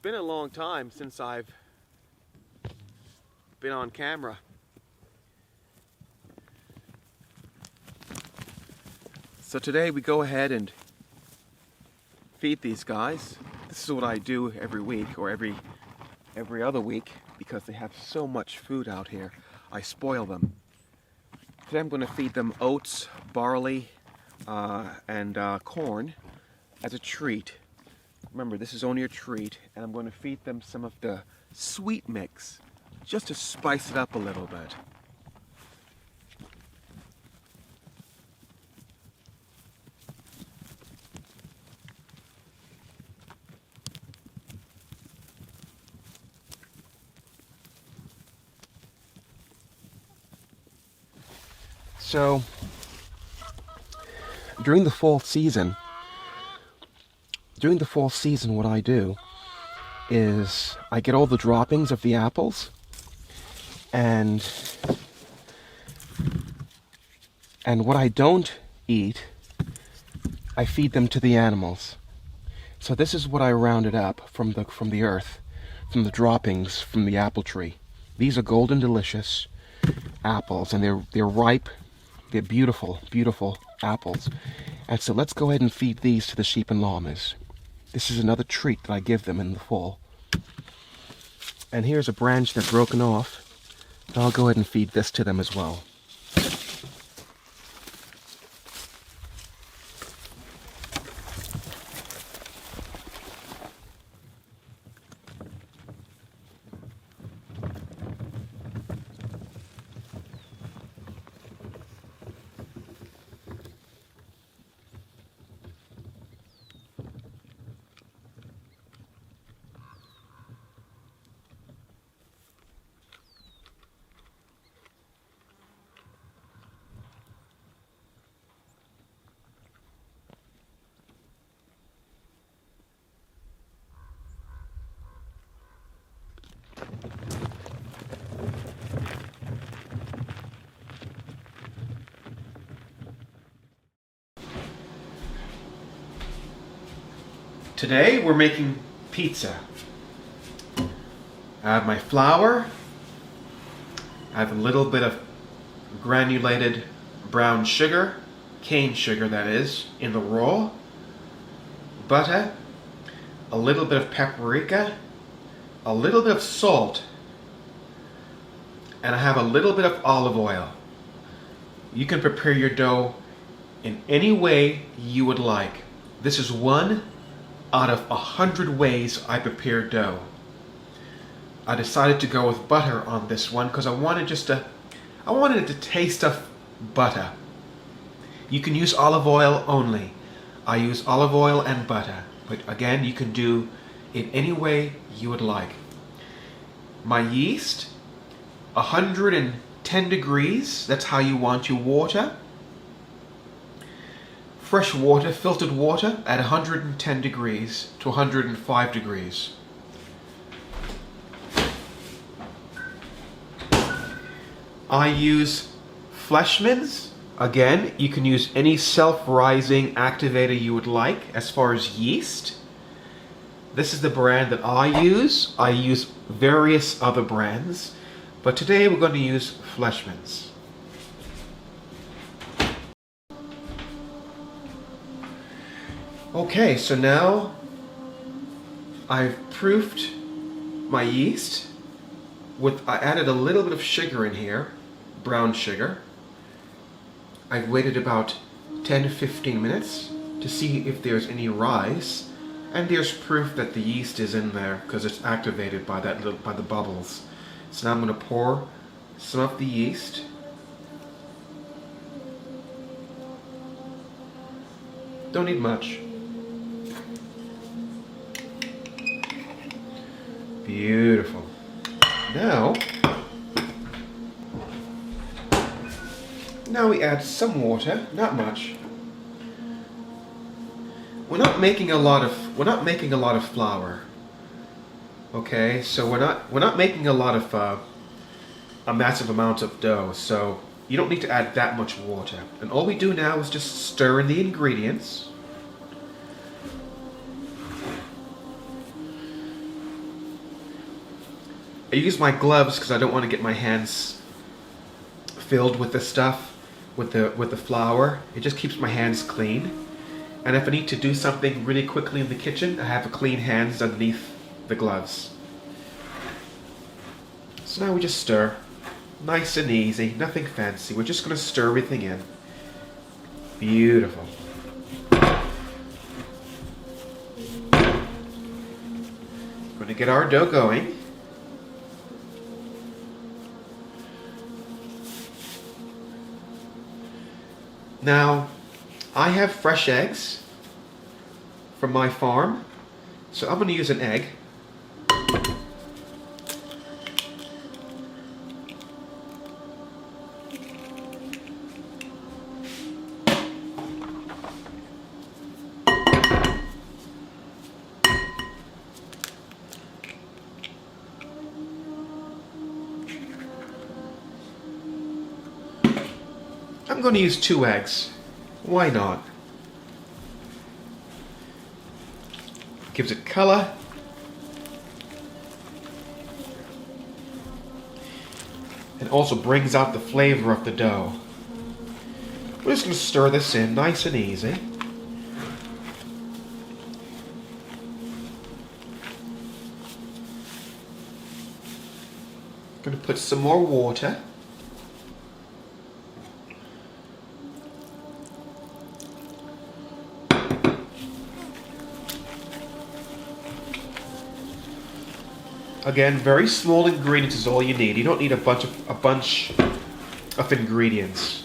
been a long time since I've been on camera. So today we go ahead and feed these guys. This is what I do every week or every other week because they have so much food out here. I spoil them. Today I'm going to feed them oats, barley, and corn as a treat. Remember, this is only a treat, and I'm going to feed them some of the sweet mix just to spice it up a little bit. So, during the fall season, what I do is I get all the droppings of the apples and what I don't eat, I feed them to the animals. So this is what I rounded up from the earth, from the droppings from the apple tree. These are golden delicious apples, and they're ripe. They're beautiful, beautiful apples. And so let's go ahead and feed these to the sheep and llamas. This is another treat that I give them in the fall. And here's a branch that's broken off. I'll go ahead and feed this to them as well. Today we're making pizza. I have my flour. I have a little bit of granulated brown sugar, cane sugar that is, in the roll. Butter, a little bit of paprika, a little bit of salt, and I have a little bit of olive oil. You can prepare your dough in any way you would like. This is one out of 100 ways I prepare dough. I decided to go with butter on this one because I wanted it to taste of butter. You can use olive oil only. I use olive oil and butter, but again, you can do it any way you would like. My yeast, 110 degrees, that's how you want your water. Fresh water, filtered water at 110 degrees to 105 degrees. I use Fleischmann's. Again, you can use any self-rising activator you would like as far as yeast. This is the brand that I use. I use various other brands, but today we're going to use Fleischmann's. Okay, so now I've proofed my yeast. I added a little bit of sugar in here, brown sugar. I've waited about 10 to 15 minutes to see if there's any rise, and there's proof that the yeast is in there because it's activated by the bubbles. So now I'm going to pour some of the yeast. Don't need much. Beautiful. Now we add some water, not much. We're not making a lot of flour. Okay, so we're not making a lot of a massive amount of dough, so you don't need to add that much water. And all we do now is just stir in the ingredients. I use my gloves because I don't want to get my hands filled with the stuff, with the flour. It just keeps my hands clean. And if I need to do something really quickly in the kitchen, I have clean hands underneath the gloves. So now we just stir. Nice and easy, nothing fancy. We're just going to stir everything in. Beautiful. Going to get our dough going. Now, I have fresh eggs from my farm, so I'm going to use an egg. I'm going to use 2 eggs. Why not? Gives it color. And also brings out the flavor of the dough. We're just going to stir this in nice and easy. Going to put some more water. Again, very small ingredients is all you need. You don't need a bunch of ingredients.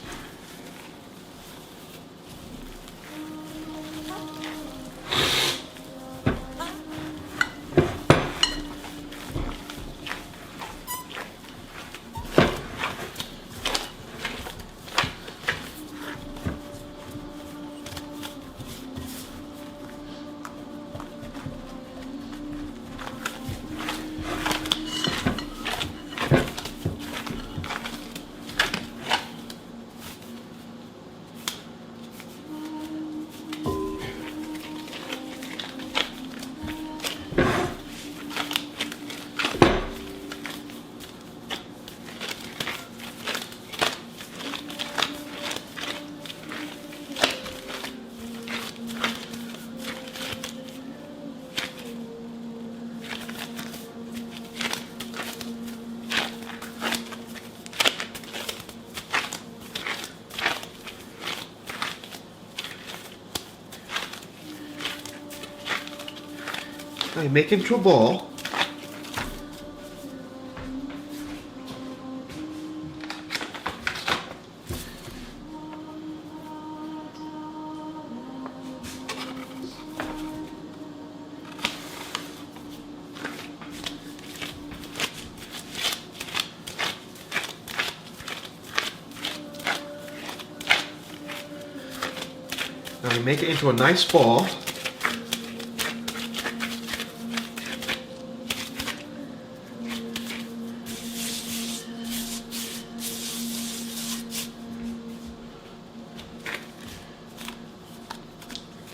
Now you make into a ball. Now you make it into a nice ball.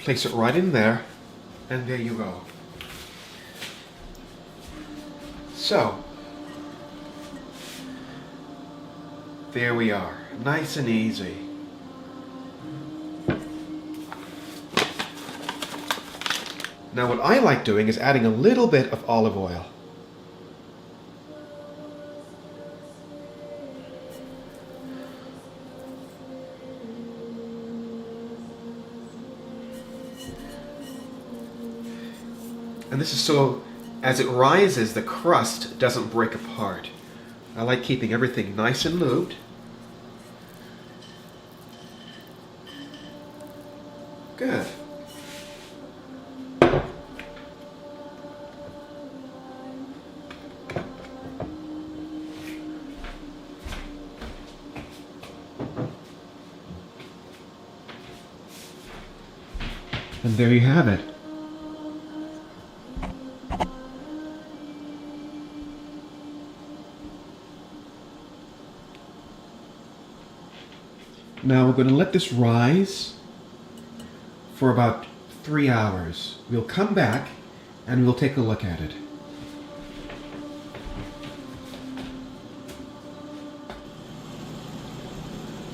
Place it right in there, and there you go. So, there we are, nice and easy. Now what I like doing is adding a little bit of olive oil. And this is so, as it rises, the crust doesn't break apart. I like keeping everything nice and lubed. Good. And there you have it. Now we're going to let this rise for about 3 hours. We'll come back and we'll take a look at it.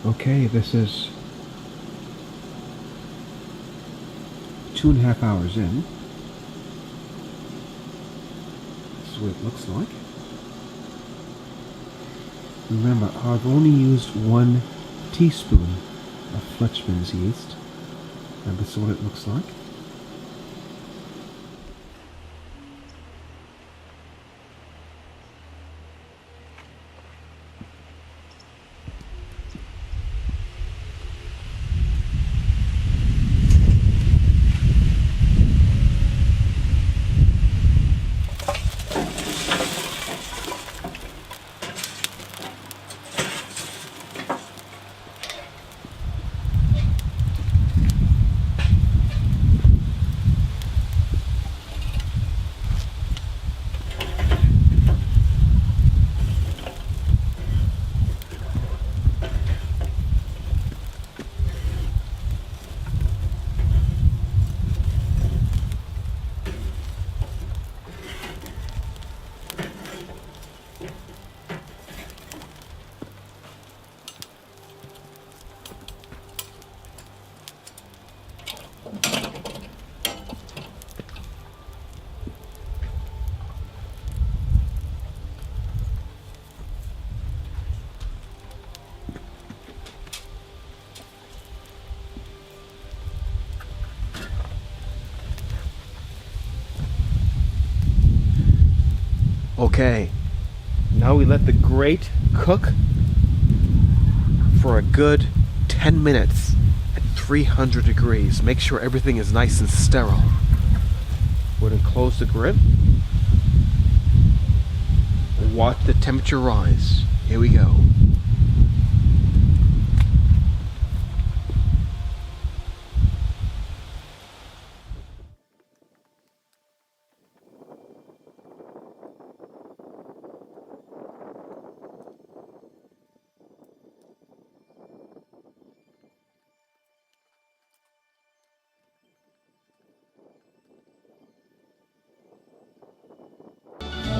Okay, this is 2.5 hours in. This is what it looks like. Remember, I've only used 1 teaspoon of Fletchman's yeast, and this is what it looks like. Okay, now we let the grate cook for a good 10 minutes at 300 degrees. Make sure everything is nice and sterile. We're going to close the grate. Watch the temperature rise. Here we go.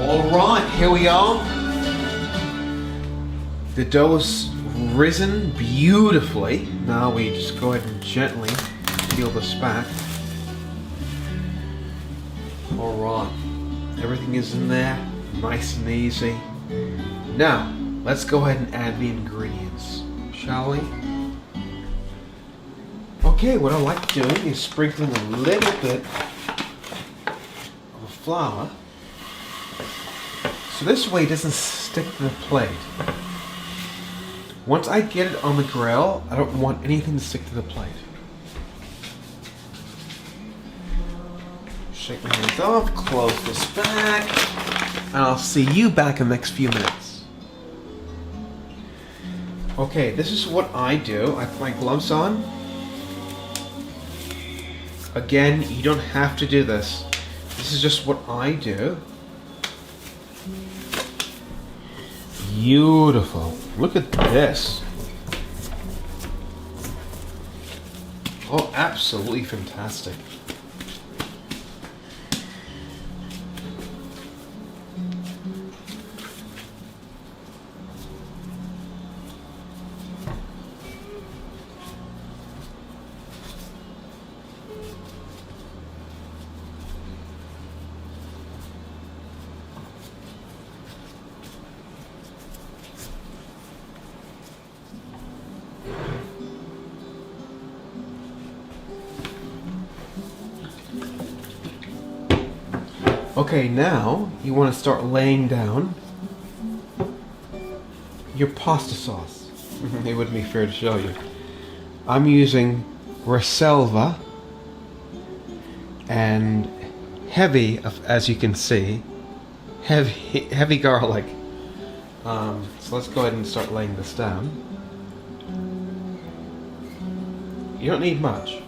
Alright, here we are. The dough is risen beautifully. Now we just go ahead and gently peel this back. Alright, everything is in there, nice and easy. Now, let's go ahead and add the ingredients, shall we? Okay, what I like doing is sprinkling a little bit of flour. So this way it doesn't stick to the plate. Once I get it on the grill, I don't want anything to stick to the plate. Shake my hands off, close this back, and I'll see you back in the next few minutes. Okay, this is what I do. I put my gloves on. Again, you don't have to do this. This is just what I do. Beautiful. Look at this. Oh, absolutely fantastic. Okay, now you want to start laying down your pasta sauce. It wouldn't be fair to show you. I'm using Reselva and heavy, as you can see, heavy garlic. So let's go ahead and start laying this down. You don't need much.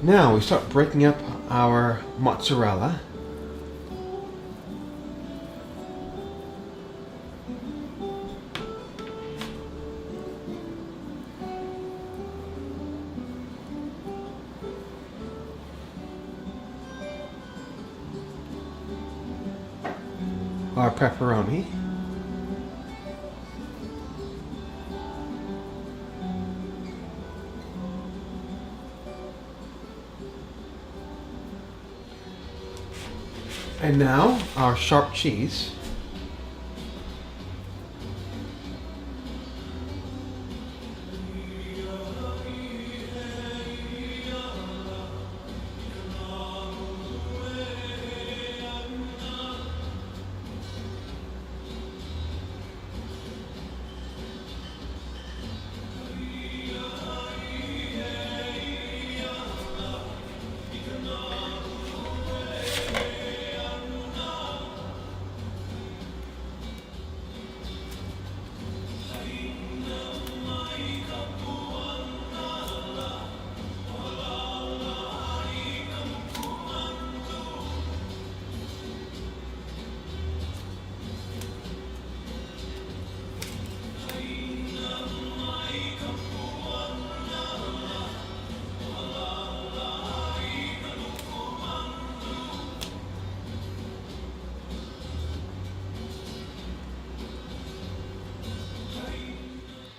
Now we start breaking up our mozzarella. Our pepperoni. And now our sharp cheese.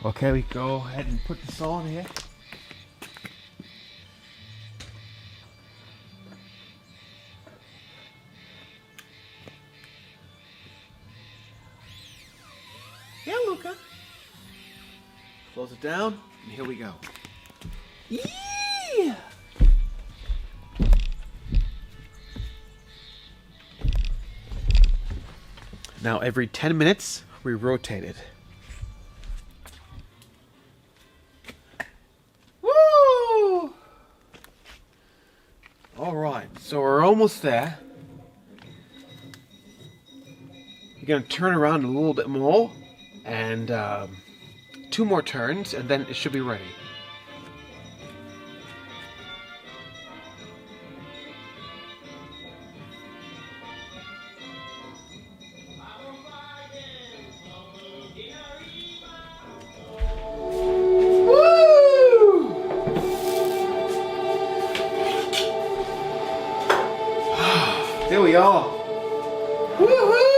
Okay, we go ahead and put this on here. Yeah, Luca. Close it down, and here we go. Yeah! Now every 10 minutes, we rotate it. Woo! All right, so we're almost there. You're gonna turn around a little bit more, and 2 more turns, and then it should be ready. There we are. Woohoo!